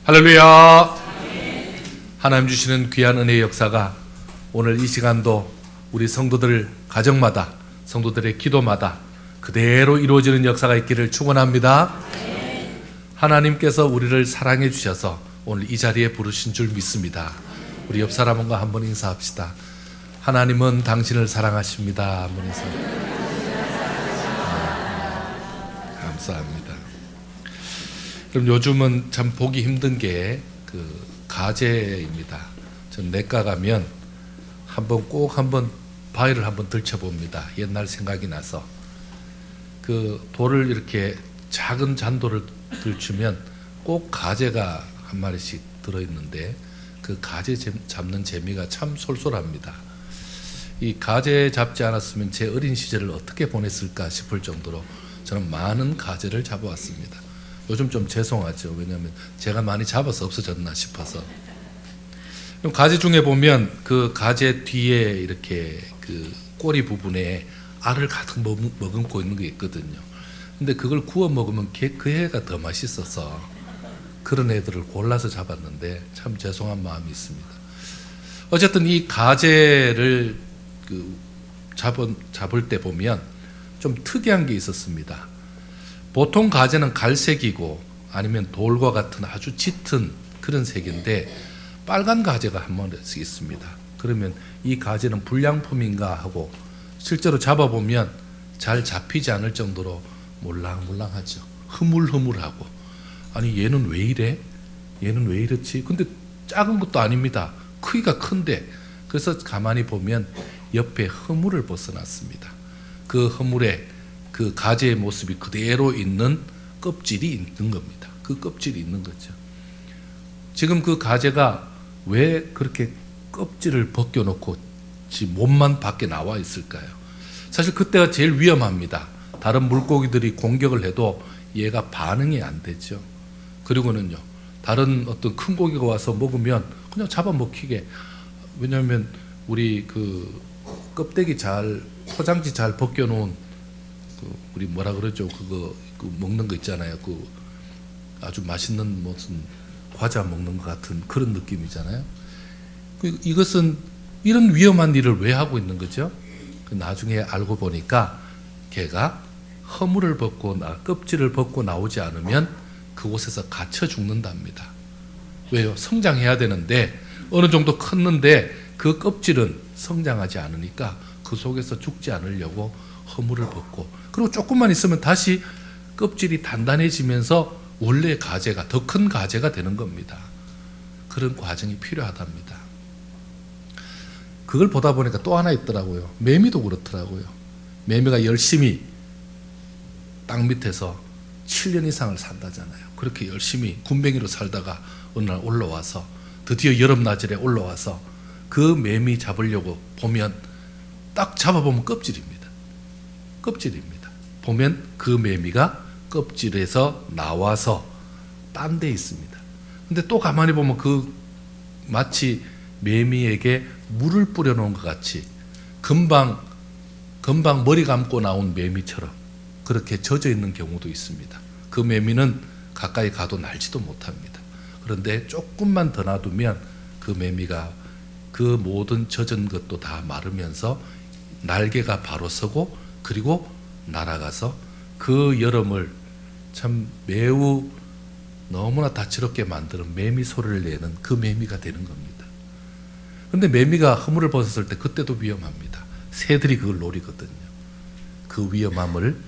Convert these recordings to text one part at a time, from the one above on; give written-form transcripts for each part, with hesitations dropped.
할렐루야. 하나님 주시는 귀한 은혜의 역사가 오늘 이 시간도 우리 성도들 가정마다, 성도들의 기도마다 그대로 이루어지는 역사가 있기를 축원합니다. 하나님께서 우리를 사랑해 주셔서 오늘 이 자리에 부르신 줄 믿습니다. 우리 옆 사람과 한번 인사합시다. 하나님은 당신을 사랑하십니다. 한번 인사. 감사합니다. 그럼 요즘은 참 보기 힘든 게 가재입니다. 전 내과 가면 꼭 한번 바위를 한번 들춰봅니다. 옛날 생각이 나서 돌을 이렇게 작은 잔돌을 들추면 꼭 가재가 한 마리씩 들어있는데 그 가재 잡는 재미가 참 쏠쏠합니다. 이 가재 잡지 않았으면 제 어린 시절을 어떻게 보냈을까 싶을 정도로 저는 많은 가재를 잡아왔습니다. 요즘 좀 죄송하죠. 왜냐하면 제가 많이 잡아서 없어졌나 싶어서. 그럼 가재 중에 보면 그 가재 뒤에 이렇게 그 꼬리 부분에 알을 가득 머금고 있는 게 있거든요. 근데 그걸 구워 먹으면 그 애가 더 맛있어서 그런 애들을 골라서 잡았는데 참 죄송한 마음이 있습니다. 어쨌든 이 가재를 잡을 때 보면 좀 특이한 게 있었습니다. 보통 가재는 갈색이고 아니면 돌과 같은 아주 짙은 그런 색인데 빨간 가재가 한 번씩 있습니다. 그러면 이 가재는 불량품인가 하고 실제로 잡아보면 잘 잡히지 않을 정도로 몰랑몰랑하죠. 흐물흐물하고 아니 얘는 왜 이래? 얘는 왜 이렇지? 근데 작은 것도 아닙니다. 크기가 큰데 그래서 가만히 보면 옆에 허물을 벗어났습니다. 그 허물에 그 가재의 모습이 그대로 있는 껍질이 있는 겁니다. 그 껍질이 있는 거죠. 지금 그 가재가 왜 그렇게 껍질을 벗겨놓고 지 몸만 밖에 나와 있을까요? 사실 그때가 제일 위험합니다. 다른 물고기들이 공격을 해도 얘가 반응이 안 되죠. 그리고는요, 다른 어떤 큰 고기가 와서 먹으면 그냥 잡아먹히게. 왜냐하면 우리 그 껍데기 포장지 잘 벗겨놓은 우리 뭐라 그러죠? 그거 먹는 거 있잖아요. 아주 맛있는 무슨 과자 먹는 것 같은 그런 느낌이잖아요. 이것은 이런 위험한 일을 왜 하고 있는 거죠? 나중에 알고 보니까 걔가 허물을 벗고 껍질을 벗고 나오지 않으면 그곳에서 갇혀 죽는답니다. 왜요? 성장해야 되는데 어느 정도 컸는데 그 껍질은 성장하지 않으니까 그 속에서 죽지 않으려고 허물을 벗고 그리고 조금만 있으면 다시 껍질이 단단해지면서 원래 가재가 더 큰 가재가 되는 겁니다. 그런 과정이 필요하답니다. 그걸 보다 보니까 또 하나 있더라고요. 매미도 그렇더라고요. 매미가 열심히 땅 밑에서 7년 이상을 산다잖아요. 그렇게 열심히 군뱅이로 살다가 어느 날 올라와서 드디어 여름나절에 올라와서 그 매미 잡으려고 보면 딱 잡아보면 껍질입니다. 보면 그 매미가 껍질에서 나와서 딴 데 있습니다. 근데 또 가만히 보면 마치 매미에게 물을 뿌려놓은 것 같이 금방 머리 감고 나온 매미처럼 그렇게 젖어 있는 경우도 있습니다. 그 매미는 가까이 가도 날지도 못합니다. 그런데 조금만 더 놔두면 그 매미가 그 모든 젖은 것도 다 마르면서 날개가 바로 서고 그리고 날아가서 그 여름을 참 매우 너무나 다채롭게 만드는 매미 소리를 내는 그 매미가 되는 겁니다. 그런데 매미가 허물을 벗었을 때 그때도 위험합니다. 새들이 그걸 노리거든요. 그 위험함을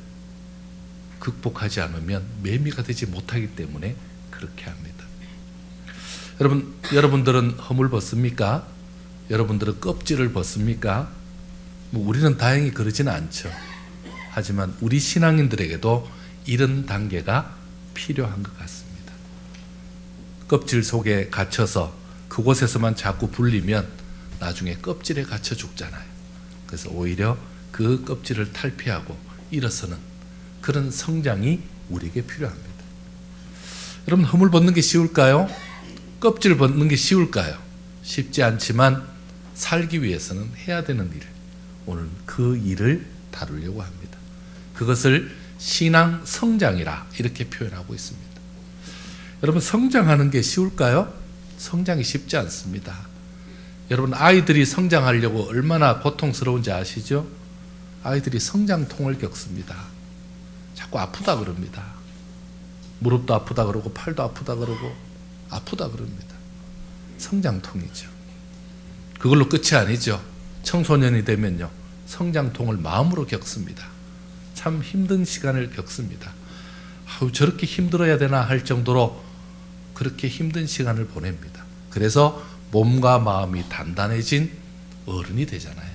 극복하지 않으면 매미가 되지 못하기 때문에 그렇게 합니다. 여러분들은 허물 벗습니까? 여러분들은 껍질을 벗습니까? 우리는 다행히 그러지는 않죠. 하지만 우리 신앙인들에게도 이런 단계가 필요한 것 같습니다. 껍질 속에 갇혀서 그곳에서만 자꾸 불리면 나중에 껍질에 갇혀 죽잖아요. 그래서 오히려 그 껍질을 탈피하고 일어서는 그런 성장이 우리에게 필요합니다. 여러분, 허물 벗는 게 쉬울까요? 껍질 벗는 게 쉬울까요? 쉽지 않지만 살기 위해서는 해야 되는 일, 오늘 그 일을 다루려고 합니다. 그것을 신앙 성장이라 이렇게 표현하고 있습니다. 여러분, 성장하는 게 쉬울까요? 성장이 쉽지 않습니다. 여러분, 아이들이 성장하려고 얼마나 고통스러운지 아시죠? 아이들이 성장통을 겪습니다. 자꾸 아프다 그럽니다. 무릎도 아프다 그러고 팔도 아프다 그러고 아프다 그럽니다. 성장통이죠. 그걸로 끝이 아니죠. 청소년이 되면요, 성장통을 마음으로 겪습니다. 참 힘든 시간을 겪습니다. 아우, 저렇게 힘들어야 되나 할 정도로 그렇게 힘든 시간을 보냅니다. 그래서 몸과 마음이 단단해진 어른이 되잖아요.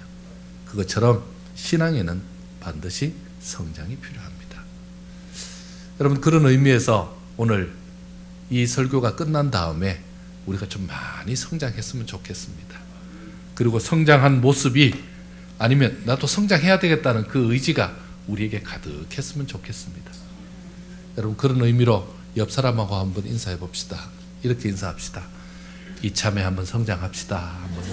그것처럼 신앙에는 반드시 성장이 필요합니다. 여러분, 그런 의미에서 오늘 이 설교가 끝난 다음에 우리가 좀 많이 성장했으면 좋겠습니다. 그리고 성장한 모습이, 아니면 나도 성장해야 되겠다는 그 의지가 우리에게 가득했으면 좋겠습니다. 여러분, 그런 의미로 옆 사람하고 한번 인사해 봅시다. 이렇게 인사합시다. 이참에 한번 성장합시다. 한번.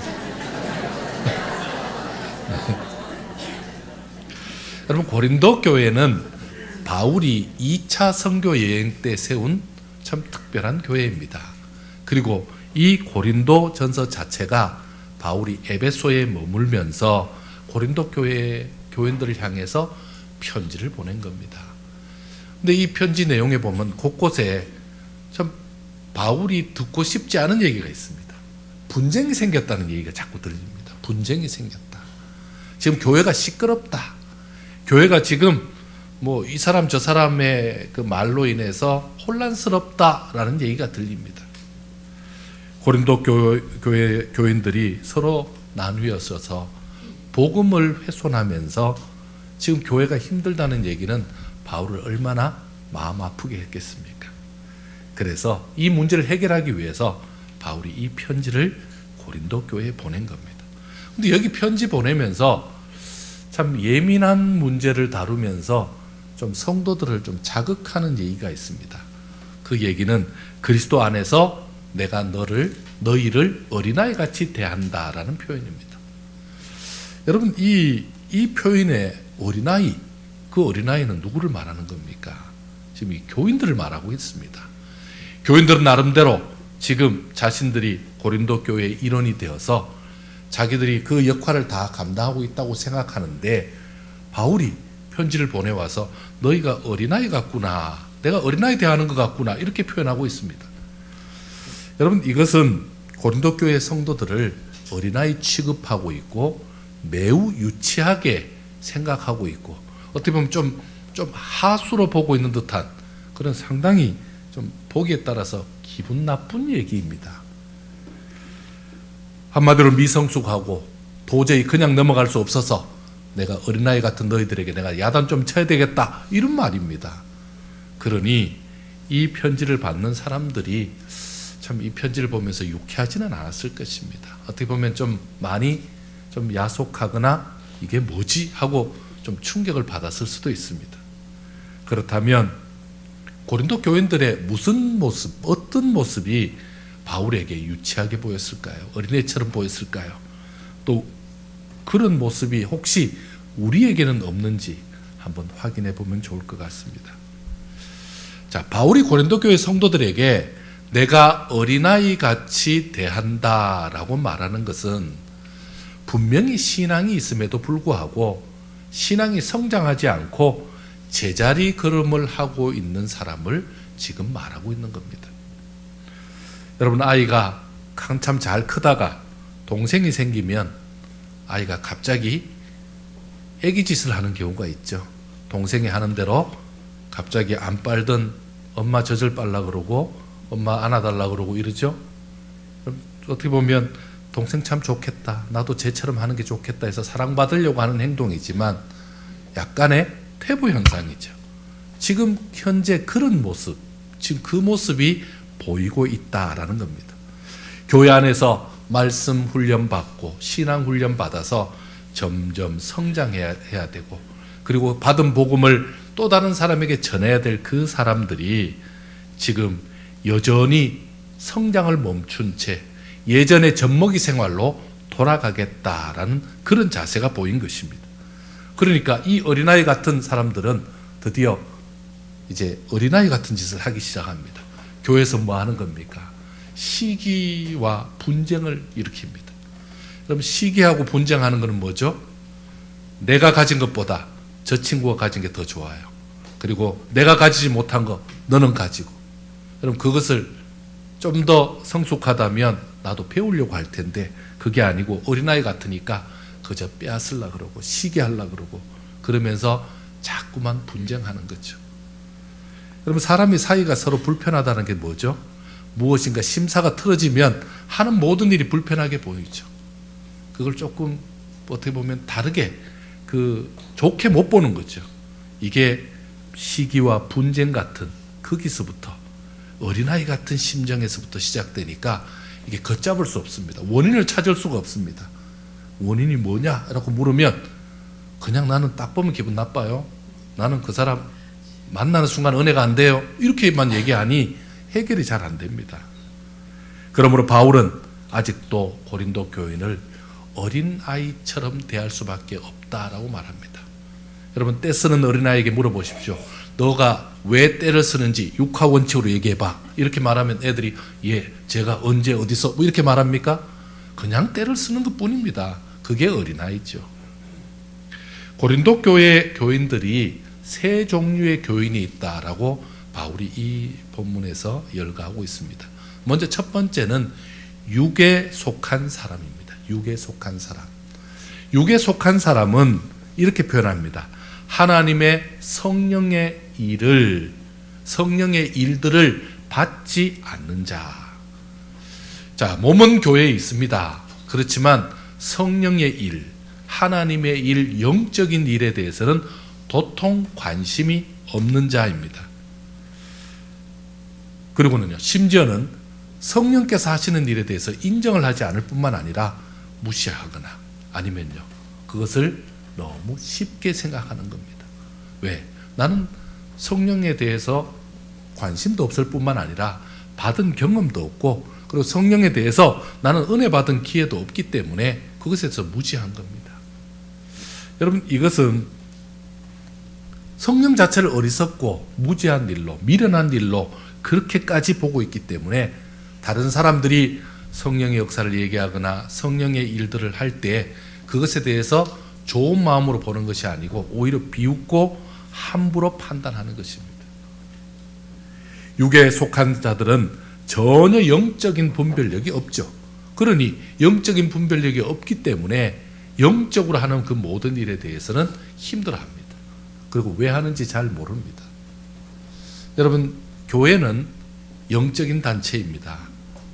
여러분, 고린도 교회는 바울이 2차 선교 여행 때 세운 참 특별한 교회입니다. 그리고 이 고린도 전서 자체가 바울이 에베소에 머물면서 고린도 교인들을 향해서 편지를 보낸 겁니다. 근데 이 편지 내용에 보면 곳곳에 참 바울이 듣고 싶지 않은 얘기가 있습니다. 분쟁이 생겼다는 얘기가 자꾸 들립니다. 분쟁이 생겼다. 지금 교회가 시끄럽다. 교회가 지금 뭐 이 사람 저 사람의 그 말로 인해서 혼란스럽다라는 얘기가 들립니다. 고린도 교인들이 서로 나뉘어서 복음을 훼손하면서 지금 교회가 힘들다는 얘기는 바울을 얼마나 마음 아프게 했겠습니까? 그래서 이 문제를 해결하기 위해서 바울이 이 편지를 고린도 교회에 보낸 겁니다. 근데 여기 편지 보내면서 참 예민한 문제를 다루면서 좀 성도들을 좀 자극하는 얘기가 있습니다. 그 얘기는 그리스도 안에서 내가 너희를 어린아이 같이 대한다라는 표현입니다. 여러분, 이 표현의 어린아이, 그 어린아이는 누구를 말하는 겁니까? 지금 이 교인들을 말하고 있습니다. 교인들은 나름대로 지금 자신들이 고린도 교회의 일원이 되어서 자기들이 그 역할을 다 감당하고 있다고 생각하는데, 바울이 편지를 보내와서 너희가 어린아이 같구나, 내가 어린아이 대하는 것 같구나, 이렇게 표현하고 있습니다. 여러분, 이것은 고린도 교회 성도들을 어린아이 취급하고 있고 매우 유치하게 생각하고 있고 어떻게 보면 좀 하수로 보고 있는 듯한 그런 상당히 좀 보기에 따라서 기분 나쁜 얘기입니다. 한마디로 미성숙하고 도저히 그냥 넘어갈 수 없어서 내가 어린아이 같은 너희들에게 내가 야단 좀 쳐야 되겠다, 이런 말입니다. 그러니 이 편지를 받는 사람들이 참 이 편지를 보면서 유쾌하지는 않았을 것입니다. 어떻게 보면 좀 많이 좀 야속하거나 이게 뭐지 하고 좀 충격을 받았을 수도 있습니다. 그렇다면 고린도 교인들의 무슨 모습, 어떤 모습이 바울에게 유치하게 보였을까요? 어린애처럼 보였을까요? 또 그런 모습이 혹시 우리에게는 없는지 한번 확인해 보면 좋을 것 같습니다. 자, 바울이 고린도 교회 성도들에게 내가 어린아이 같이 대한다라고 말하는 것은 분명히 신앙이 있음에도 불구하고 신앙이 성장하지 않고 제자리 걸음을 하고 있는 사람을 지금 말하고 있는 겁니다. 여러분, 아이가 한참 잘 크다가 동생이 생기면 아이가 갑자기 애기짓을 하는 경우가 있죠. 동생이 하는 대로 갑자기 안 빨던 엄마 젖을 빨라 그러고 엄마 안아달라 그러고 이러죠. 어떻게 보면 동생 참 좋겠다, 나도 쟤처럼 하는 게 좋겠다 해서 사랑받으려고 하는 행동이지만 약간의 퇴보 현상이죠. 지금 현재 그런 모습, 지금 그 모습이 보이고 있다라는 겁니다. 교회 안에서 말씀 훈련 받고 신앙 훈련 받아서 점점 성장해야 되고, 그리고 받은 복음을 또 다른 사람에게 전해야 될 그 사람들이 지금 여전히 성장을 멈춘 채 예전의 젖먹이 생활로 돌아가겠다라는 그런 자세가 보인 것입니다. 그러니까 이 어린아이 같은 사람들은 드디어 이제 어린아이 같은 짓을 하기 시작합니다. 교회에서 뭐 하는 겁니까? 시기와 분쟁을 일으킵니다. 그럼 시기하고 분쟁하는 것은 뭐죠? 내가 가진 것보다 저 친구가 가진 게 더 좋아요. 그리고 내가 가지지 못한 거 너는 가지고. 그럼 그것을 좀 더 성숙하다면 나도 배우려고 할 텐데 그게 아니고 어린아이 같으니까 그저 빼앗으려고 그러고 시기하려고 그러고 그러면서 자꾸만 분쟁하는 거죠. 그러면 사람이 사이가 서로 불편하다는 게 뭐죠? 무엇인가 심사가 틀어지면 하는 모든 일이 불편하게 보이죠. 그걸 조금 어떻게 보면 다르게 좋게 못 보는 거죠. 이게 시기와 분쟁 같은 거기서부터 어린아이 같은 심정에서부터 시작되니까 이게 걷잡을 수 없습니다. 원인을 찾을 수가 없습니다. 원인이 뭐냐? 라고 물으면 그냥 나는 딱 보면 기분 나빠요. 나는 그 사람 만나는 순간 은혜가 안 돼요. 이렇게만 얘기하니 해결이 잘 안 됩니다. 그러므로 바울은 아직도 고린도 교인을 어린아이처럼 대할 수밖에 없다라고 말합니다. 여러분 떼 쓰는 어린아이에게 물어보십시오. 너가 왜 때를 쓰는지 육하원칙으로 얘기해봐. 이렇게 말하면 애들이 예 제가 언제 어디서 뭐 이렇게 말합니까? 그냥 때를 쓰는 것뿐입니다. 그게 어린아이죠. 고린도 교회 교인들이 세 종류의 교인이 있다라고 바울이 이 본문에서 열거하고 있습니다. 먼저 첫 번째는 육에 속한 사람입니다. 육에 속한 사람. 육에 속한 사람은 이렇게 표현합니다. 하나님의 성령의 일들을 받지 않는 자. 자, 몸은 교회에 있습니다. 그렇지만 성령의 일, 하나님의 일, 영적인 일에 대해서는 도통 관심이 없는 자입니다. 그리고는요, 심지어는 성령께서 하시는 일에 대해서 인정을 하지 않을 뿐만 아니라 무시하거나 아니면요, 그것을 너무 쉽게 생각하는 겁니다. 왜? 나는 성령에 대해서 관심도 없을 뿐만 아니라 받은 경험도 없고 그리고 성령에 대해서 나는 은혜 받은 기회도 없기 때문에 그것에 대해서 무지한 겁니다. 여러분 이것은 성령 자체를 어리석고 무지한 일로 미련한 일로 그렇게까지 보고 있기 때문에 다른 사람들이 성령의 역사를 얘기하거나 성령의 일들을 할 때 그것에 대해서 좋은 마음으로 보는 것이 아니고 오히려 비웃고 함부로 판단하는 것입니다. 육에 속한 자들은 전혀 영적인 분별력이 없죠. 그러니 영적인 분별력이 없기 때문에 영적으로 하는 그 모든 일에 대해서는 힘들어합니다. 그리고 왜 하는지 잘 모릅니다. 여러분 교회는 영적인 단체입니다.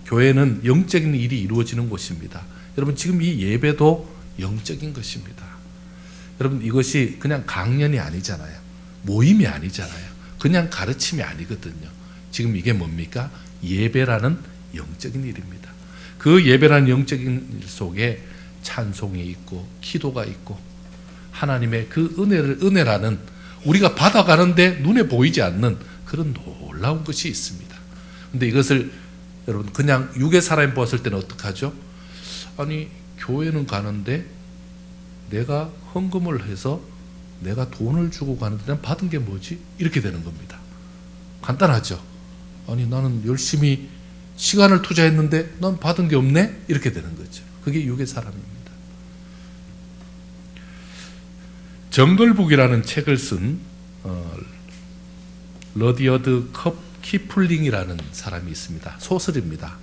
교회는 영적인 일이 이루어지는 곳입니다. 여러분 지금 이 예배도 영적인 것입니다. 여러분 이것이 그냥 강연이 아니잖아요. 모임이 아니잖아요. 그냥 가르침이 아니거든요. 지금 이게 뭡니까? 예배라는 영적인 일입니다. 그 예배라는 영적인 일 속에 찬송이 있고 기도가 있고 하나님의 그 은혜라는 우리가 받아가는데 눈에 보이지 않는 그런 놀라운 것이 있습니다. 그런데 이것을 여러분 그냥 육의 사람이 보았을 때는 어떡하죠? 아니 교회는 가는데 내가 헌금을 해서 내가 돈을 주고 가는데 난 받은 게 뭐지? 이렇게 되는 겁니다. 간단하죠? 아니 나는 열심히 시간을 투자했는데 난 받은 게 없네? 이렇게 되는 거죠. 그게 육의 사람입니다. 정글북이라는 책을 쓴 러디어드 키플링이라는 사람이 있습니다. 소설입니다.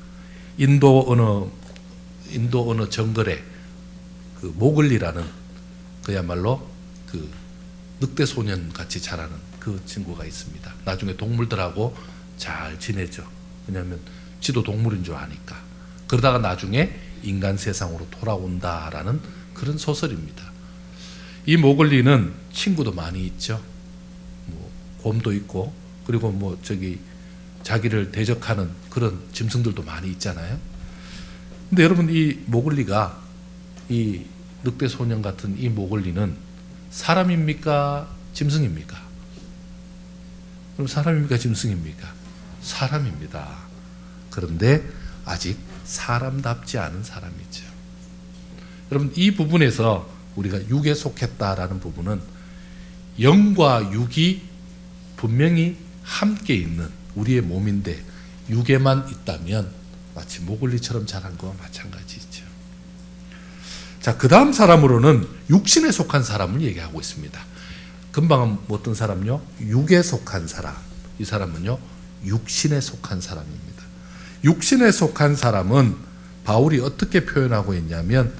인도 어느 정글에 그 모글리라는 그야말로 그 늑대 소년 같이 자라는 그 친구가 있습니다. 나중에 동물들하고 잘 지내죠. 왜냐하면 지도 동물인 줄 아니까. 그러다가 나중에 인간 세상으로 돌아온다라는 그런 소설입니다. 이 모글리는 친구도 많이 있죠. 뭐 곰도 있고 그리고 자기를 대적하는 그런 짐승들도 많이 있잖아요. 근데 여러분 이 모글리가 이 늑대 소년 같은 이 모글리는 사람입니까? 짐승입니까? 그럼 사람입니까? 짐승입니까? 사람입니다. 그런데 아직 사람답지 않은 사람이죠. 여러분 이 부분에서 우리가 육에 속했다라는 부분은 영과 육이 분명히 함께 있는 우리의 몸인데 육에만 있다면 마치 모글리처럼 자란 거와 마찬가지죠. 자, 그 다음 사람으로는 육신에 속한 사람을 얘기하고 있습니다. 금방은 어떤 사람요? 육에 속한 사람. 이 사람은요, 육신에 속한 사람입니다. 육신에 속한 사람은 바울이 어떻게 표현하고 있냐면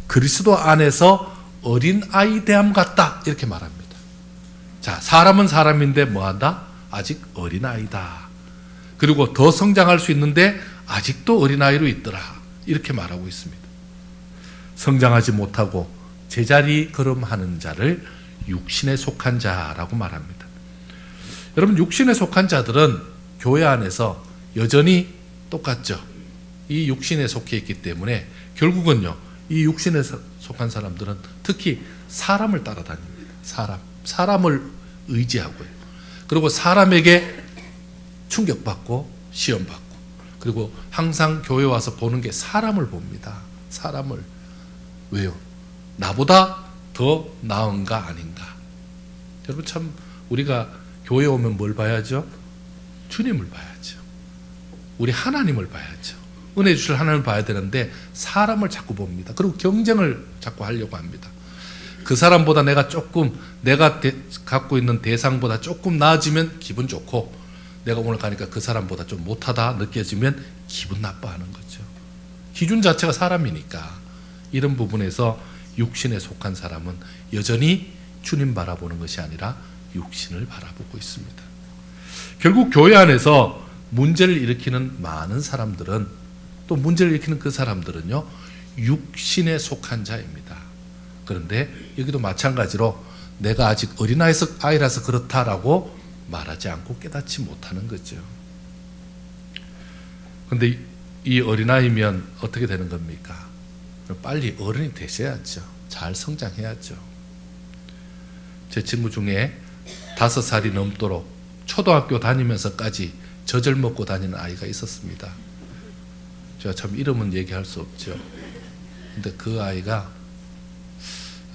그리스도 안에서 어린 아이 대함 같다 이렇게 말합니다. 자, 사람은 사람인데 뭐한다? 아직 어린 아이다. 그리고 더 성장할 수 있는데 아직도 어린 아이로 있더라 이렇게 말하고 있습니다. 성장하지 못하고 제자리 걸음하는 자를 육신에 속한 자라고 말합니다. 여러분, 육신에 속한 자들은 교회 안에서 여전히 똑같죠. 이 육신에 속해 있기 때문에 결국은요, 이 육신에 속한 사람들은 특히 사람을 따라다닙니다. 사람을 의지하고요. 그리고 사람에게 충격받고 시험받고, 그리고 항상 교회 와서 보는 게 사람을 봅니다. 사람을. 왜요? 나보다 더 나은가 아닌가. 여러분, 참 우리가 교회 오면 뭘 봐야죠? 주님을 봐야죠. 우리 하나님을 봐야죠. 은혜 주실 하나님을 봐야 되는데 사람을 자꾸 봅니다. 그리고 경쟁을 자꾸 하려고 합니다. 그 사람보다 내가 갖고 있는 대상보다 조금 나아지면 기분 좋고, 내가 오늘 가니까 그 사람보다 좀 못하다 느껴지면 기분 나빠하는 거죠. 기준 자체가 사람이니까. 이런 부분에서 육신에 속한 사람은 여전히 주님 바라보는 것이 아니라 육신을 바라보고 있습니다. 결국 교회 안에서 문제를 일으키는 많은 사람들은, 또 문제를 일으키는 그 사람들은요, 육신에 속한 자입니다. 그런데 여기도 마찬가지로 내가 아직 어린아이라서 그렇다라고 말하지 않고 깨닫지 못하는 거죠. 그런데 이 어린아이면 어떻게 되는 겁니까? 빨리 어른이 되셔야죠. 잘 성장해야죠. 제 친구 중에 5살이 넘도록 초등학교 다니면서까지 젖을 먹고 다니는 아이가 있었습니다. 제가 참 이름은 얘기할 수 없죠. 근데 그 아이가,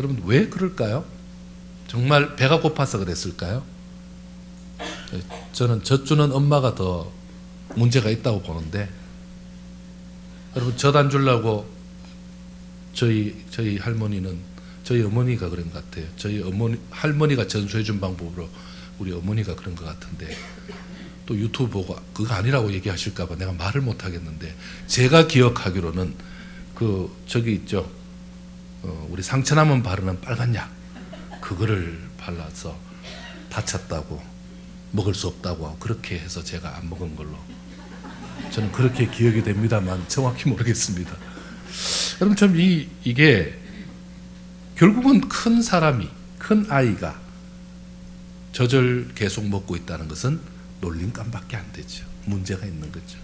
여러분 왜 그럴까요? 정말 배가 고파서 그랬을까요? 저는 젖 주는 엄마가 더 문제가 있다고 보는데, 여러분 젖 안 주려고 저희 할머니는, 저희 어머니가 그런 것 같아요. 저희 할머니가 전수해 준 방법으로 우리 어머니가 그런 것 같은데, 또 유튜브 보고 그거 아니라고 얘기하실까 봐 내가 말을 못 하겠는데, 제가 기억하기로는 저기 있죠, 우리 상처나면 바르는 빨간 약, 그거를 발라서 다쳤다고 먹을 수 없다고 하고, 그렇게 해서 제가 안 먹은 걸로 저는 그렇게 기억이 됩니다만 정확히 모르겠습니다. 여러분, 참 이게 결국은 큰 사람이, 큰 아이가 젖을 계속 먹고 있다는 것은 놀림감밖에 안 되죠. 문제가 있는 거죠.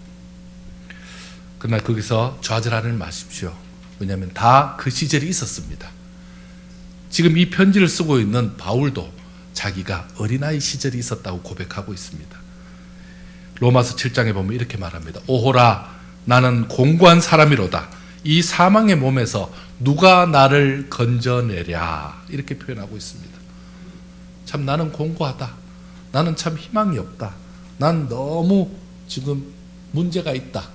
그러나 거기서 좌절하지 마십시오. 왜냐하면 다 그 시절이 있었습니다. 지금 이 편지를 쓰고 있는 바울도 자기가 어린아이 시절이 있었다고 고백하고 있습니다. 로마서 7장에 보면 이렇게 말합니다. 오호라, 나는 공고한 사람이로다. 이 사망의 몸에서 누가 나를 건져내랴. 이렇게 표현하고 있습니다. 참 나는 공고하다. 나는 참 희망이 없다. 난 너무 지금 문제가 있다.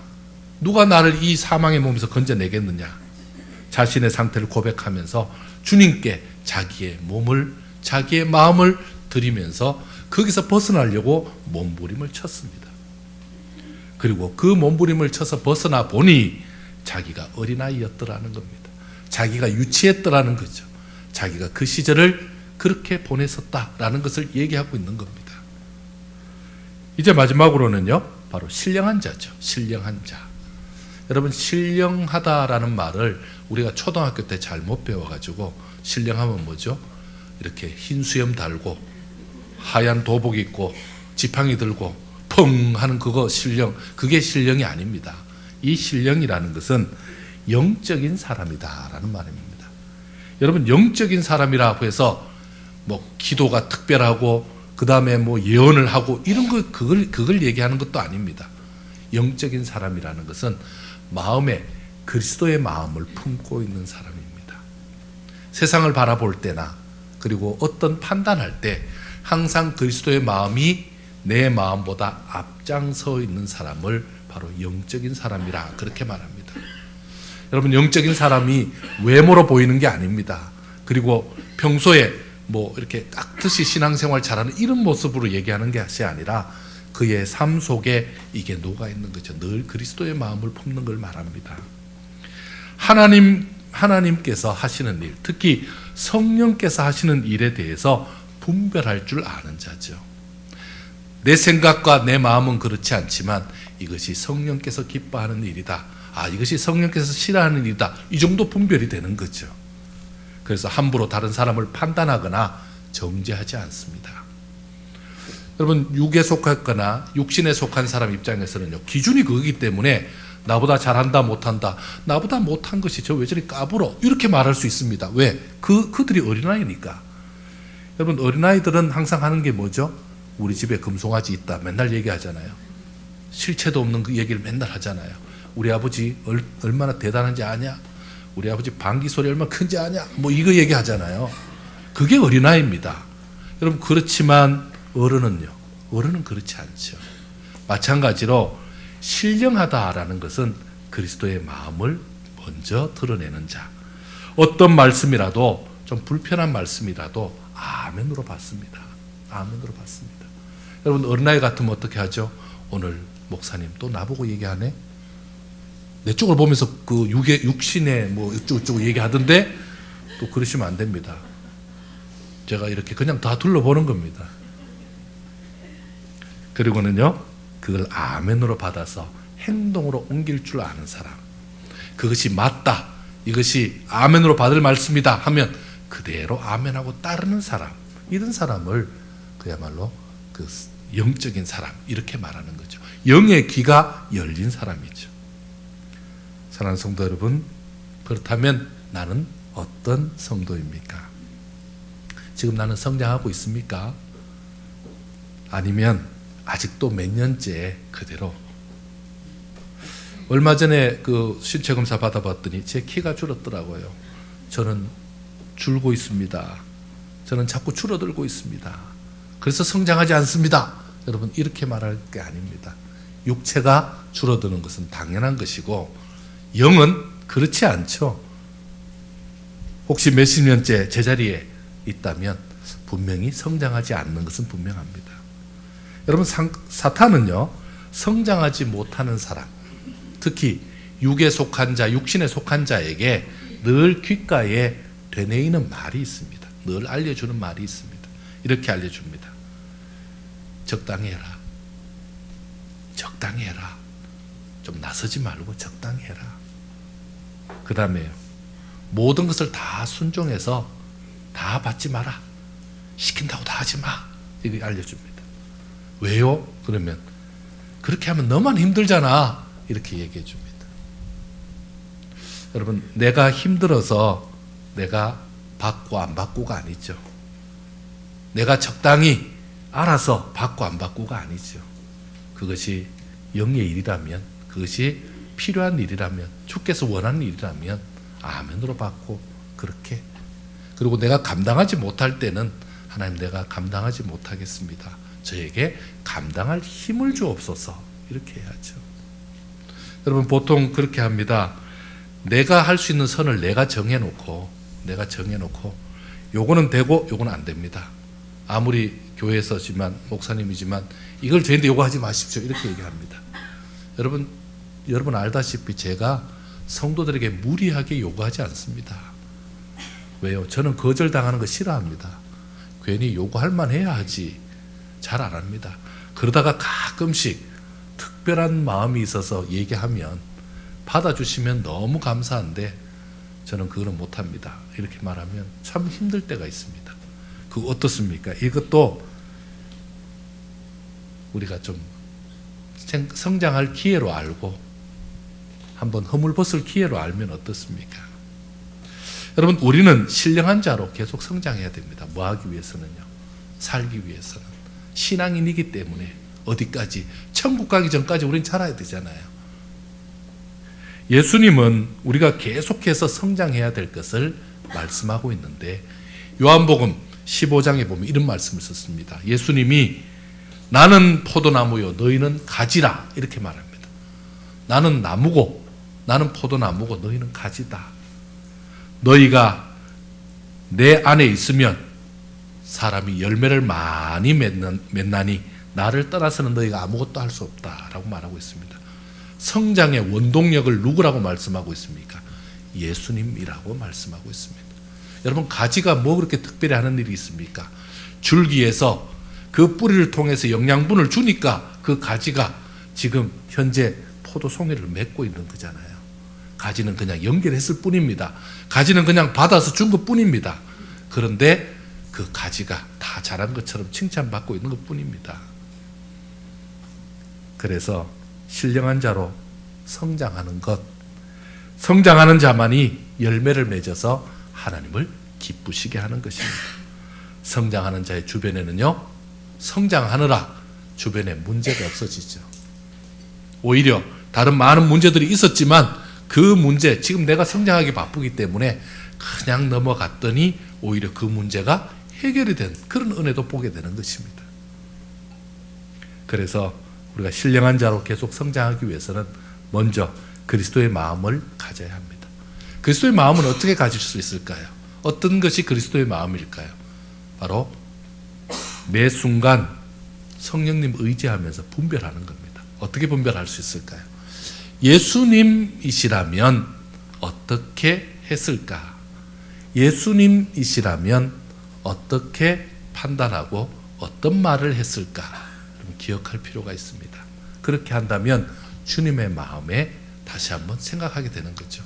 누가 나를 이 사망의 몸에서 건져내겠느냐. 자신의 상태를 고백하면서 주님께 자기의 몸을, 자기의 마음을 드리면서 거기서 벗어나려고 몸부림을 쳤습니다. 그리고 그 몸부림을 쳐서 벗어나 보니 자기가 어린아이였더라는 겁니다. 자기가 유치했더라는 거죠. 자기가 그 시절을 그렇게 보냈었다라는 것을 얘기하고 있는 겁니다. 이제 마지막으로는요, 바로 신령한 자죠. 신령한 자. 여러분, 신령하다라는 말을 우리가 초등학교 때 잘못 배워가지고, 신령하면 뭐죠? 이렇게 흰 수염 달고 하얀 도복 입고 지팡이 들고 펑 하는 그거 신령, 그게 신령이 아닙니다. 이 신령이라는 것은 영적인 사람이다라는 말입니다. 여러분, 영적인 사람이라고 해서 뭐 기도가 특별하고 그 다음에 뭐 예언을 하고 이런 거, 그걸 얘기하는 것도 아닙니다. 영적인 사람이라는 것은 마음에 그리스도의 마음을 품고 있는 사람입니다. 세상을 바라볼 때나 그리고 어떤 판단할 때 항상 그리스도의 마음이 내 마음보다 앞장서 있는 사람을 바로 영적인 사람이라 그렇게 말합니다. 여러분, 영적인 사람이 외모로 보이는 게 아닙니다. 그리고 평소에 뭐 이렇게 깍듯이 신앙생활 잘하는 이런 모습으로 얘기하는 것이 아니라 그의 삶 속에 이게 녹아 있는 거죠. 늘 그리스도의 마음을 품는 걸 말합니다. 하나님께서 하시는 일, 특히 성령께서 하시는 일에 대해서 분별할 줄 아는 자죠. 내 생각과 내 마음은 그렇지 않지만 이것이 성령께서 기뻐하는 일이다. 이것이 성령께서 싫어하는 일이다. 이 정도 분별이 되는 거죠. 그래서 함부로 다른 사람을 판단하거나 정죄하지 않습니다. 여러분, 육에 속했거나 육신에 속한 사람 입장에서는요, 기준이 그거기 때문에 나보다 잘한다 못한다, 나보다 못한 것이 저 왜 저리 까불어, 이렇게 말할 수 있습니다. 왜? 그들이 어린아이니까. 여러분, 어린아이들은 항상 하는 게 뭐죠? 우리 집에 금송아지 있다 맨날 얘기하잖아요. 실체도 없는 그 얘기를 맨날 하잖아요. 우리 아버지 얼마나 대단한지 아냐? 우리 아버지 방귀 소리 얼마나 큰지 아냐? 뭐 이거 얘기하잖아요. 그게 어린아이입니다. 여러분, 그렇지만 어른은 그렇지 않죠. 마찬가지로 신령하다라는 것은 그리스도의 마음을 먼저 드러내는 자. 어떤 말씀이라도, 좀 불편한 말씀이라도 아멘으로 받습니다. 아멘으로 받습니다. 여러분, 어린아이 같으면 어떻게 하죠? 오늘 목사님 또 나보고 얘기하네? 내 쪽을 보면서 그 육신에 뭐 어쩌고 얘기하던데, 또 그러시면 안 됩니다. 제가 이렇게 그냥 다 둘러보는 겁니다. 그리고는요, 그걸 아멘으로 받아서 행동으로 옮길 줄 아는 사람, 그것이 맞다, 이것이 아멘으로 받을 말씀이다 하면 그대로 아멘하고 따르는 사람, 이런 사람을 그야말로 그 영적인 사람, 이렇게 말하는 거죠. 영의 귀가 열린 사람이죠. 사랑하는 성도 여러분, 그렇다면 나는 어떤 성도입니까? 지금 나는 성장하고 있습니까? 아니면 아직도 몇 년째 그대로? 얼마 전에 그 신체 검사 받아봤더니 제 키가 줄었더라고요. 저는 줄고 있습니다. 저는 자꾸 줄어들고 있습니다. 그래서 성장하지 않습니다. 여러분, 이렇게 말할 게 아닙니다. 육체가 줄어드는 것은 당연한 것이고 영은 그렇지 않죠. 혹시 몇십 년째 제자리에 있다면 분명히 성장하지 않는 것은 분명합니다. 여러분, 사탄은요, 성장하지 못하는 사람, 특히 육에 속한 자, 육신에 속한 자에게 늘 귓가에 되뇌이는 말이 있습니다. 늘 알려주는 말이 있습니다. 이렇게 알려줍니다. 적당히 해라. 적당히 해라. 좀 나서지 말고 적당히 해라. 그 다음에요, 모든 것을 다 순종해서 다 받지 마라. 시킨다고 다 하지 마. 이렇게 알려줍니다. 왜요? 그러면 그렇게 하면 너만 힘들잖아. 이렇게 얘기해 줍니다. 여러분, 내가 힘들어서 내가 받고 안 받고가 아니죠. 내가 적당히 알아서 받고 안 받고가 아니죠. 그것이 영의 일이라면, 그것이 필요한 일이라면, 주께서 원하는 일이라면 아멘으로 받고 그렇게. 그리고 내가 감당하지 못할 때는 하나님, 내가 감당하지 못하겠습니다. 저에게 감당할 힘을 주옵소서. 이렇게 해야죠. 여러분, 보통 그렇게 합니다. 내가 할 수 있는 선을 내가 정해놓고 요거는 되고 요거는 안 됩니다. 아무리 교회에서지만 목사님이지만 이걸 저희한테 요구하지 마십시오. 이렇게 얘기합니다. 여러분 알다시피 제가 성도들에게 무리하게 요구하지 않습니다. 왜요? 저는 거절당하는 거 싫어합니다. 괜히 요구할 만 해야 하지. 잘 안 합니다. 그러다가 가끔씩 특별한 마음이 있어서 얘기하면 받아주시면 너무 감사한데 저는 그거는 못합니다. 이렇게 말하면 참 힘들 때가 있습니다. 그거 어떻습니까? 이것도 우리가 좀 성장할 기회로 알고 한번 허물벗을 기회로 알면 어떻습니까? 여러분, 우리는 신령한 자로 계속 성장해야 됩니다. 뭐 하기 위해서는요? 살기 위해서는. 신앙인이기 때문에 어디까지? 천국 가기 전까지 우리는 살아야 되잖아요. 예수님은 우리가 계속해서 성장해야 될 것을 말씀하고 있는데 요한복음 15장에 보면 이런 말씀을 썼습니다. 예수님이 나는 포도나무요 너희는 가지라 이렇게 말합니다. 나는 나무고 나는 포도나무고 너희는 가지다. 너희가 내 안에 있으면 사람이 열매를 많이 맺나니 나를 떠나서는 너희가 아무것도 할 수 없다라고 말하고 있습니다. 성장의 원동력을 누구라고 말씀하고 있습니까? 예수님이라고 말씀하고 있습니다. 여러분, 가지가 뭐 그렇게 특별히 하는 일이 있습니까? 줄기에서 그 뿌리를 통해서 영양분을 주니까 그 가지가 지금 현재 포도송이를 맺고 있는 거잖아요. 가지는 그냥 연결했을 뿐입니다. 가지는 그냥 받아서 준 것 뿐입니다. 그런데 그 가지가 다 자란 것처럼 칭찬받고 있는 것 뿐입니다. 그래서 신령한 자로 성장하는 것, 성장하는 자만이 열매를 맺어서 하나님을 기쁘시게 하는 것입니다. 성장하는 자의 주변에는요, 성장하느라 주변에 문제가 없어지죠. 오히려 다른 많은 문제들이 있었지만 그 문제, 지금 내가 성장하기 바쁘기 때문에 그냥 넘어갔더니 오히려 그 문제가 해결이 된 그런 은혜도 보게 되는 것입니다. 그래서 우리가 신령한 자로 계속 성장하기 위해서는 먼저 그리스도의 마음을 가져야 합니다. 그리스도의 마음은 어떻게 가질 수 있을까요? 어떤 것이 그리스도의 마음일까요? 바로 매 순간 성령님 의지하면서 분별하는 겁니다. 어떻게 분별할 수 있을까요? 예수님이시라면 어떻게 했을까? 예수님이시라면 어떻게 판단하고 어떤 말을 했을까? 기억할 필요가 있습니다. 그렇게 한다면 주님의 마음에 다시 한번 생각하게 되는 거죠.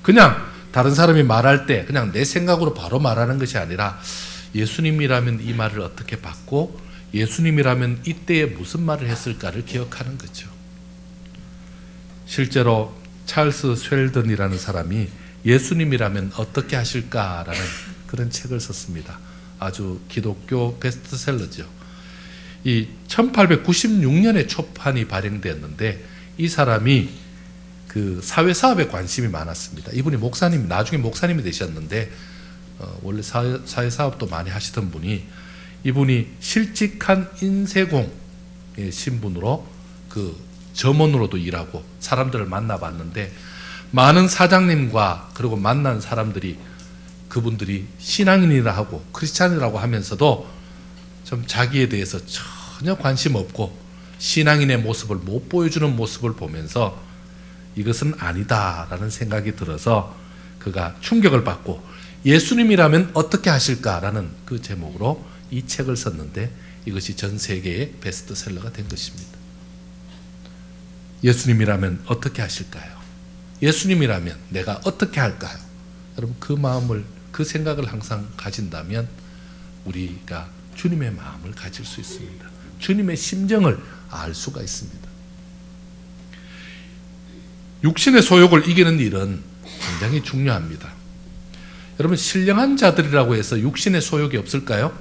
그냥 다른 사람이 말할 때 그냥 내 생각으로 바로 말하는 것이 아니라 예수님이라면 이 말을 어떻게 받고 예수님이라면 이때에 무슨 말을 했을까를 기억하는 거죠. 실제로 찰스 쉘든이라는 사람이 예수님이라면 어떻게 하실까라는 그런 책을 썼습니다. 아주 기독교 베스트셀러죠. 이 1896년에 초판이 발행되었는데 이 사람이 그 사회사업에 관심이 많았습니다. 이분이 목사님, 나중에 목사님이 되셨는데 원래 사회사업도 많이 하시던 분이 이분이 실직한 인쇄공의 신분으로 그 점원으로도 일하고 사람들을 만나봤는데 많은 사장님과 그리고 만난 사람들이 그분들이 신앙인이라 하고 크리스찬이라고 하면서도 좀 자기에 대해서 전혀 관심 없고 신앙인의 모습을 못 보여주는 모습을 보면서 이것은 아니다라는 생각이 들어서 그가 충격을 받고 예수님이라면 어떻게 하실까라는 그 제목으로 이 책을 썼는데 이것이 전 세계의 베스트셀러가 된 것입니다. 예수님이라면 어떻게 하실까요? 예수님이라면 내가 어떻게 할까요? 여러분, 그 마음을, 그 생각을 항상 가진다면 우리가 주님의 마음을 가질 수 있습니다. 주님의 심정을 알 수가 있습니다. 육신의 소욕을 이기는 일은 굉장히 중요합니다. 여러분, 신령한 자들이라고 해서 육신의 소욕이 없을까요?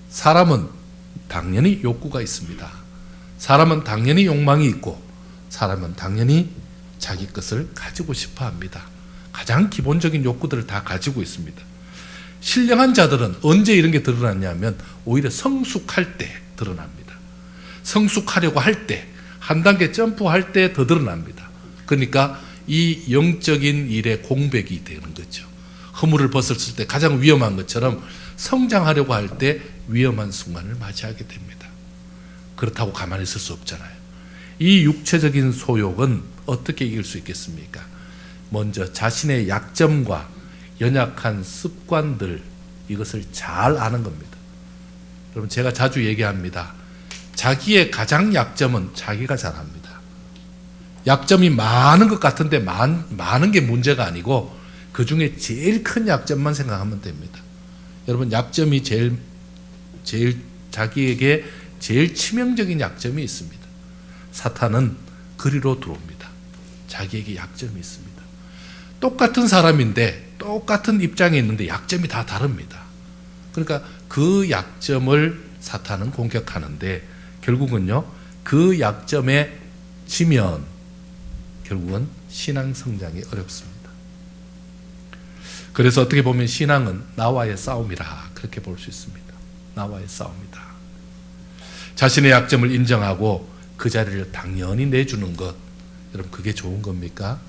사람은 당연히 욕구가 있습니다. 사람은 당연히 욕망이 있고 사람은 당연히 자기 것을 가지고 싶어 합니다. 가장 기본적인 욕구들을 다 가지고 있습니다. 신령한 자들은 언제 이런 게 드러났냐면 오히려 성숙할 때 드러납니다. 성숙하려고 할 때, 한 단계 점프할 때 더 드러납니다. 그러니까 이 영적인 일의 공백이 되는 거죠. 허물을 벗었을 때 가장 위험한 것처럼 성장하려고 할 때 위험한 순간을 맞이하게 됩니다. 그렇다고 가만히 있을 수 없잖아요. 이 육체적인 소욕은 어떻게 이길 수 있겠습니까? 먼저 자신의 약점과 연약한 습관들, 이것을 잘 아는 겁니다. 여러분, 제가 자주 얘기합니다. 자기의 가장 약점은 자기가 잘 압니다. 약점이 많은 것 같은데 많은 게 문제가 아니고 그 중에 제일 큰 약점만 생각하면 됩니다. 여러분, 약점이 제일 자기에게 제일 치명적인 약점이 있습니다. 사탄은 그리로 들어옵니다. 자기에게 약점이 있습니다. 똑같은 사람인데 똑같은 입장에 있는데 약점이 다 다릅니다. 그러니까 그 약점을 사탄은 공격하는데 결국은요, 그 약점에 지면 결국은 신앙 성장이 어렵습니다. 그래서 어떻게 보면 신앙은 나와의 싸움이라 그렇게 볼 수 있습니다. 나와의 싸움이다. 자신의 약점을 인정하고 그 자리를 당연히 내주는 것, 여러분 그게 좋은 겁니까?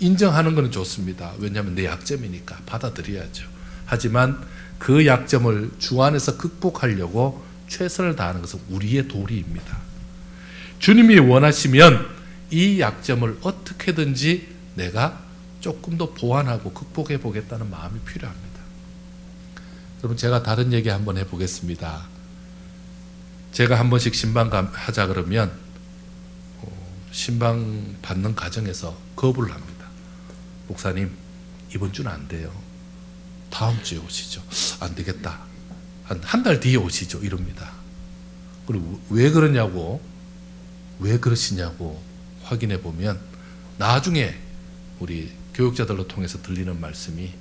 인정하는 것은 좋습니다. 왜냐하면 내 약점이니까 받아들여야죠. 하지만 그 약점을 주 안에서 극복하려고 최선을 다하는 것은 우리의 도리입니다. 주님이 원하시면 이 약점을 어떻게든지 내가 조금 더 보완하고 극복해 보겠다는 마음이 필요합니다. 여러분 제가 다른 얘기 한번 해보겠습니다. 제가 한 번씩 신방 하자 그러면 신방 받는 과정에서 거부를 합니다. 목사님 이번 주는 안 돼요. 다음 주에 오시죠. 안 되겠다. 한 달 뒤에 오시죠. 이럽니다. 그리고 왜 그러냐고, 왜 그러시냐고 확인해 보면 나중에 우리 교육자들로 통해서 들리는 말씀이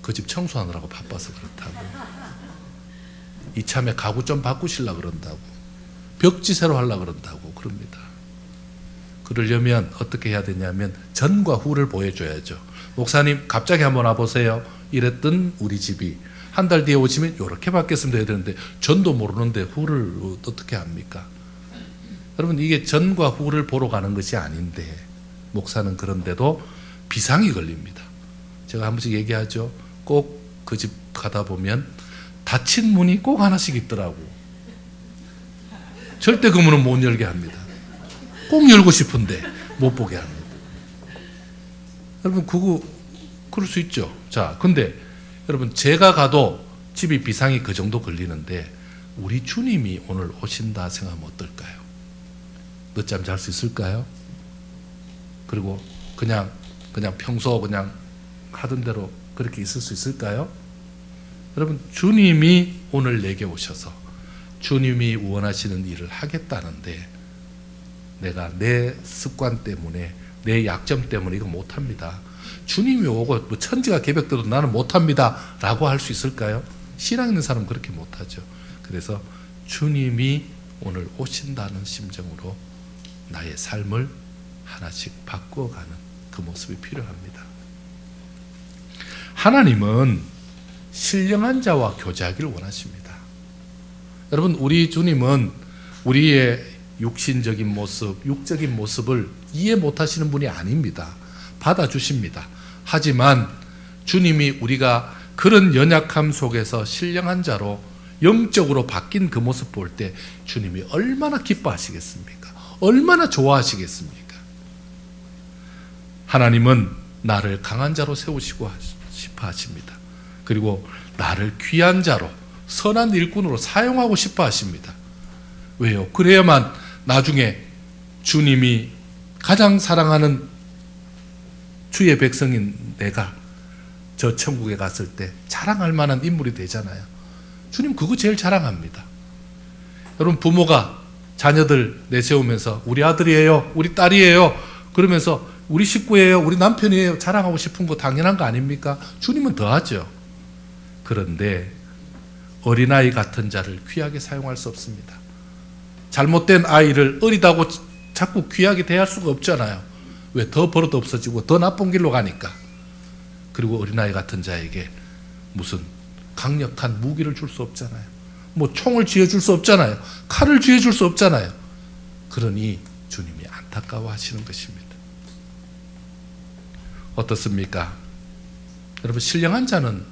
그 집 청소하느라고 바빠서 그렇다고, 이참에 가구 좀 바꾸시려고 그런다고, 벽지 새로 하려고 그런다고 그럽니다. 그러려면 어떻게 해야 되냐면 전과 후를 보여줘야죠. 목사님 갑자기 한번 와보세요. 이랬던 우리 집이 한 달 뒤에 오시면 이렇게 바뀌었으면 돼야 되는데 전도 모르는데 후를 어떻게 합니까? 여러분 이게 전과 후를 보러 가는 것이 아닌데 목사는 그런데도 비상이 걸립니다. 제가 한 번씩 얘기하죠. 꼭 그 집 가다 보면 닫힌 문이 꼭 하나씩 있더라고. 절대 그 문은 못 열게 합니다. 꼭 열고 싶은데 못 보게 합니다. 여러분 그거 그럴 수 있죠. 자, 근데 여러분 제가 가도 집이 비상이 그 정도 걸리는데 우리 주님이 오늘 오신다 생각하면 어떨까요? 늦잠 잘 수 있을까요? 그리고 그냥 평소 그냥 하던 대로 그렇게 있을 수 있을까요? 여러분 주님이 오늘 내게 오셔서 주님이 원하시는 일을 하겠다는데 내가 내 습관 때문에 내 약점 때문에 이거 못합니다. 주님이 오고 뭐 천지가 개벽돼도 나는 못합니다 라고 할 수 있을까요? 신앙 있는 사람은 그렇게 못하죠. 그래서 주님이 오늘 오신다는 심정으로 나의 삶을 하나씩 바꿔가는 그 모습이 필요합니다. 하나님은 신령한 자와 교제하기를 원하십니다. 여러분 우리 주님은 우리의 육신적인 모습, 육적인 모습을 이해 못하시는 분이 아닙니다. 받아주십니다. 하지만 주님이 우리가 그런 연약함 속에서 신령한 자로 영적으로 바뀐 그 모습 볼 때 주님이 얼마나 기뻐하시겠습니까? 얼마나 좋아하시겠습니까? 하나님은 나를 강한 자로 세우시고 싶어 하십니다. 그리고 나를 귀한 자로 선한 일꾼으로 사용하고 싶어 하십니다. 왜요? 그래야만 나중에 주님이 가장 사랑하는 주의 백성인 내가 저 천국에 갔을 때 자랑할 만한 인물이 되잖아요. 주님 그거 제일 자랑합니다. 여러분 부모가 자녀들 내세우면서 우리 아들이에요, 우리 딸이에요 그러면서 우리 식구예요, 우리 남편이에요 자랑하고 싶은 거 당연한 거 아닙니까? 주님은 더하죠. 그런데 어린아이 같은 자를 귀하게 사용할 수 없습니다. 잘못된 아이를 어리다고 자꾸 귀하게 대할 수가 없잖아요. 왜? 더 버릇 없어지고 더 나쁜 길로 가니까. 그리고 어린아이 같은 자에게 무슨 강력한 무기를 줄 수 없잖아요. 뭐 총을 쥐어줄 수 없잖아요. 칼을 쥐어줄 수 없잖아요. 그러니 주님이 안타까워 하시는 것입니다. 어떻습니까? 여러분 신령한 자는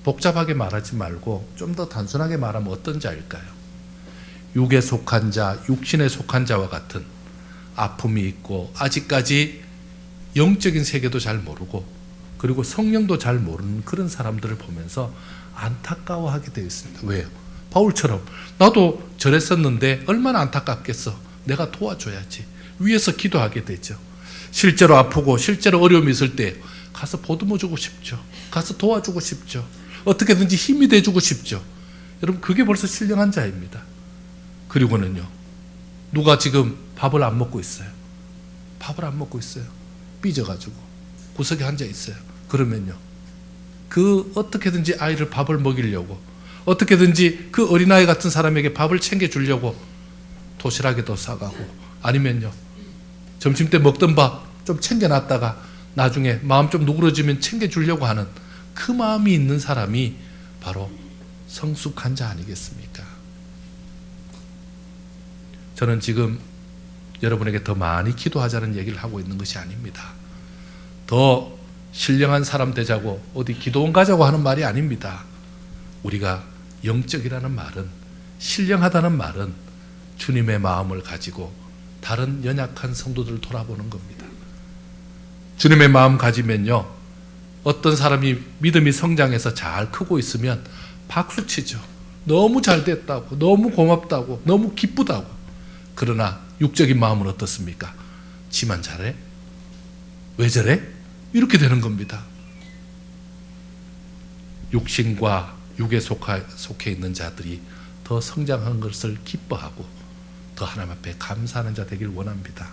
복잡하게 말하지 말고 좀 더 단순하게 말하면 어떤 자일까요? 육에 속한 자, 육신에 속한 자와 같은 아픔이 있고 아직까지 영적인 세계도 잘 모르고 그리고 성령도 잘 모르는 그런 사람들을 보면서 안타까워하게 되어 있습니다. 왜요? 바울처럼 나도 저랬었는데 얼마나 안타깝겠어. 내가 도와줘야지. 위에서 기도하게 되죠. 실제로 아프고 실제로 어려움이 있을 때 가서 보듬어주고 싶죠. 가서 도와주고 싶죠. 어떻게든지 힘이 돼주고 싶죠. 여러분 그게 벌써 신령한 자입니다. 그리고는요, 누가 지금 밥을 안 먹고 있어요. 밥을 안 먹고 있어요. 삐져가지고 구석에 앉아 있어요. 그러면요, 그 어떻게든지 아이를 밥을 먹이려고 어떻게든지 그 어린아이 같은 사람에게 밥을 챙겨주려고 도시락에도 싸가고 아니면요 점심때 먹던 밥 좀 챙겨놨다가 나중에 마음 좀 누그러지면 챙겨주려고 하는 그 마음이 있는 사람이 바로 성숙한 자 아니겠습니까? 저는 지금 여러분에게 더 많이 기도하자는 얘기를 하고 있는 것이 아닙니다. 더 신령한 사람 되자고 어디 기도원 가자고 하는 말이 아닙니다. 우리가 영적이라는 말은, 신령하다는 말은 주님의 마음을 가지고 다른 연약한 성도들을 돌아보는 겁니다. 주님의 마음 가지면요, 어떤 사람이 믿음이 성장해서 잘 크고 있으면 박수치죠. 너무 잘 됐다고, 너무 고맙다고, 너무 기쁘다고. 그러나 육적인 마음은 어떻습니까? 지만 잘해? 왜 저래? 이렇게 되는 겁니다. 육신과 육에 속해 있는 자들이 더 성장한 것을 기뻐하고 더 하나님 앞에 감사하는 자 되길 원합니다.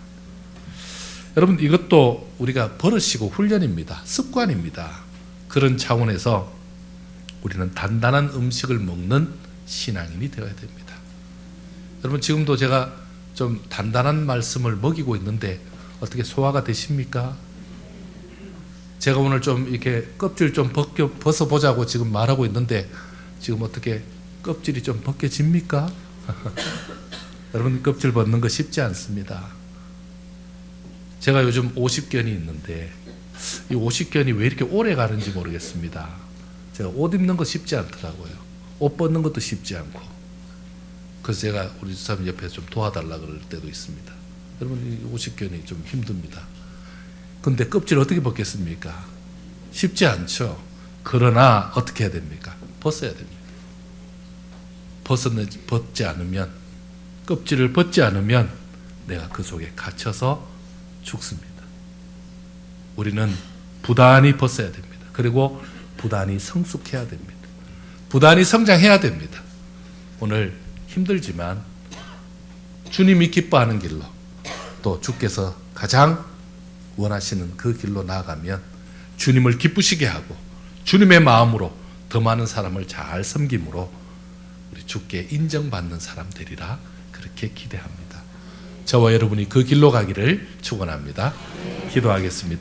여러분, 이것도 우리가 버릇이고 훈련입니다. 습관입니다. 그런 차원에서 우리는 단단한 음식을 먹는 신앙인이 되어야 됩니다. 여러분, 지금도 제가 좀 단단한 말씀을 먹이고 있는데 어떻게 소화가 되십니까? 제가 오늘 좀 이렇게 껍질 좀 벗어보자고 지금 말하고 있는데 지금 어떻게 껍질이 좀 벗겨집니까? 여러분, 껍질 벗는 거 쉽지 않습니다. 제가 요즘 50견이 있는데 이 50견이 왜 이렇게 오래 가는지 모르겠습니다. 제가 옷 입는 거 쉽지 않더라고요. 옷 벗는 것도 쉽지 않고. 그래서 제가 우리 주사님 옆에 좀 도와달라 그럴 때도 있습니다. 여러분, 이 50견이 좀 힘듭니다. 근데 껍질 어떻게 벗겠습니까? 쉽지 않죠. 그러나 어떻게 해야 됩니까? 벗어야 됩니다. 벗지 않으면, 껍질을 벗지 않으면 내가 그 속에 갇혀서 죽습니다. 우리는 부단히 벗어야 됩니다. 그리고 부단히 성숙해야 됩니다. 부단히 성장해야 됩니다. 오늘 힘들지만 주님이 기뻐하는 길로, 또 주께서 가장 원하시는 그 길로 나아가면 주님을 기쁘시게 하고 주님의 마음으로 더 많은 사람을 잘 섬김으로 우리 주께 인정받는 사람 되리라, 그렇게 기대합니다. 저와 여러분이 그 길로 가기를 축원합니다. 기도하겠습니다.